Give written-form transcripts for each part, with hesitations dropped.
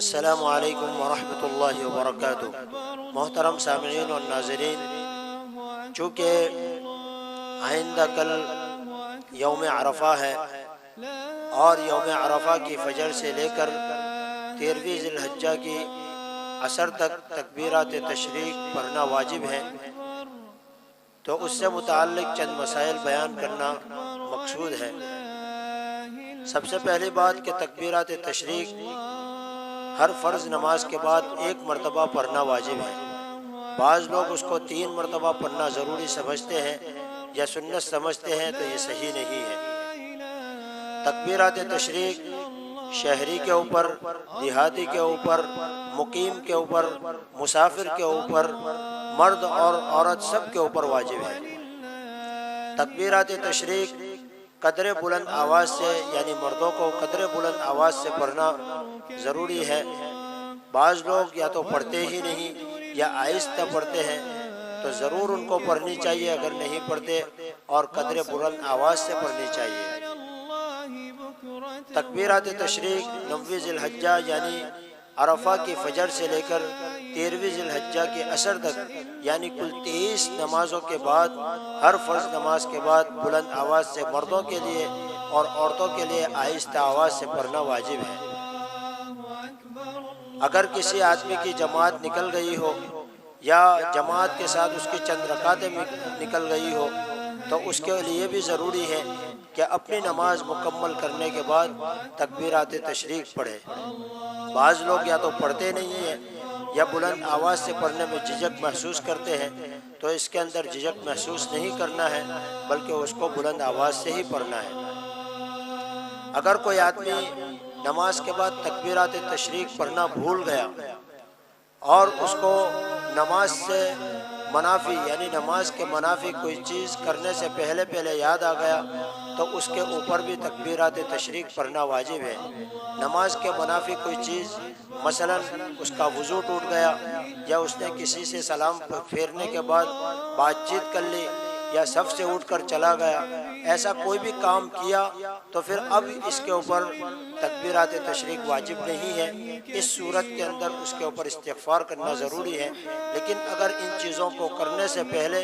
السلام علیکم ورحمۃ اللہ وبرکاتہ۔ محترم سامعین اور ناظرین، چونکہ آئندہ کل یوم عرفہ ہے اور یوم عرفہ کی فجر سے لے کر 13ویں ذی الحجہ کی عصر تک تکبیرات تشریق پڑھنا واجب ہے، تو اس سے متعلق چند مسائل بیان کرنا مقصود ہے۔ سب سے پہلی بات کہ تکبیرات تشریق ہر فرض نماز کے بعد ایک مرتبہ پڑھنا واجب ہے۔ بعض لوگ اس کو 3 مرتبہ پڑھنا ضروری سمجھتے ہیں یا سنت سمجھتے ہیں، تو یہ صحیح نہیں ہے۔ تکبیرات تشریق شہری کے اوپر، دیہاتی کے اوپر، مقیم کے اوپر، مسافر کے اوپر، مرد اور عورت سب کے اوپر واجب ہے۔ تکبیرات تشریق قدر بلند آواز سے، یعنی مردوں کو قدر بلند آواز سے پڑھنا ضروری ہے۔ بعض لوگ یا تو پڑھتے ہی نہیں یا آہستہ پڑھتے ہیں، تو ضرور ان کو پڑھنی چاہیے اگر نہیں پڑھتے، اور قدر بلند آواز سے پڑھنی چاہیے۔ تکبیرات تشریق 9ویں ذی الحجہ یعنی عرفہ کی فجر سے لے کر 13ویں ذی الحجہ کے عصر تک، یعنی کل 23 نمازوں کے بعد، ہر فرض نماز کے بعد بلند آواز سے مردوں کے لیے اور عورتوں کے لیے آہستہ آواز سے پڑھنا واجب ہے۔ اگر کسی آدمی کی جماعت نکل گئی ہو یا جماعت کے ساتھ اس کی چند رکعتیں نکل گئی ہو، تو اس کے لیے بھی ضروری ہے کہ اپنی نماز مکمل کرنے کے بعد تکبیرات تشریق پڑھے۔ بعض لوگ یا تو پڑھتے نہیں ہیں یا بلند آواز سے پڑھنے میں جھجک محسوس کرتے ہیں، تو اس کے اندر جھجک محسوس نہیں کرنا ہے، بلکہ اس کو بلند آواز سے ہی پڑھنا ہے۔ اگر کوئی آدمی نماز کے بعد تکبیرات تشریق پڑھنا بھول گیا اور اس کو نماز سے منافی، یعنی نماز کے منافی کوئی چیز کرنے سے پہلے یاد آ گیا، تو اس کے اوپر بھی تکبیرات تشریق پڑھنا واجب ہے۔ نماز کے منافی کوئی چیز، مثلا اس کا وضو ٹوٹ گیا، یا اس نے کسی سے سلام پھیرنے کے بعد بات چیت کر لی، یا صف سے اٹھ کر چلا گیا، ایسا کوئی بھی کام کیا، تو پھر اب اس کے اوپر تکبیرات تشریق واجب نہیں ہے۔ اس صورت کے اندر اس کے اوپر استغفار کرنا ضروری ہے، لیکن اگر ان چیزوں کو کرنے سے پہلے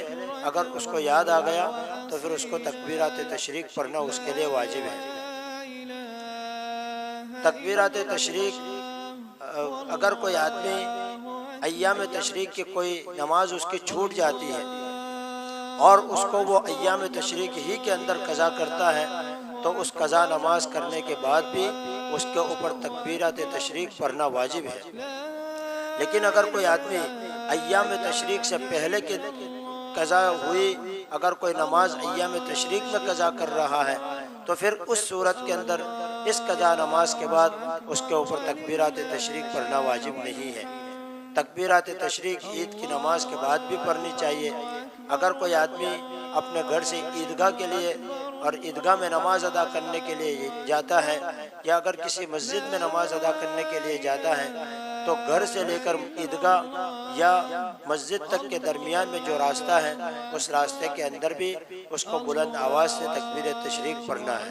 اگر اس کو یاد آ گیا، تو پھر اس کو تکبیرات تشریق پڑھنا اس کے لیے واجب ہے۔ تکبیرات تشریق اگر کوئی آدمی ایام تشریق کی کوئی نماز اس کی چھوٹ جاتی ہے اور اس کو وہ ایام تشریق ہی کے اندر قضا کرتا ہے، تو اس قضا نماز کرنے کے بعد بھی اس کے اوپر تکبیرات تشریق پڑھنا واجب ہے۔ لیکن اگر کوئی آدمی ایام تشریق سے پہلے کی قضا ہوئی، اگر کوئی نماز ایام تشریق میں قضا کر رہا ہے، تو پھر اس صورت کے اندر اس قضا نماز کے بعد اس کے اوپر تکبیرات تشریق پڑھنا واجب نہیں ہے۔ تکبیرات تشریق عید کی نماز کے بعد بھی پڑھنی چاہیے۔ اگر کوئی آدمی اپنے گھر سے عیدگاہ کے لیے اور عیدگاہ میں نماز ادا کرنے کے لیے جاتا ہے، یا اگر کسی مسجد میں نماز ادا کرنے کے لیے جاتا ہے، تو گھر سے لے کر عیدگاہ یا مسجد تک کے درمیان میں جو راستہ ہے، اس راستے کے اندر بھی اس کو بلند آواز سے تکبیر تشریق پڑھنا ہے۔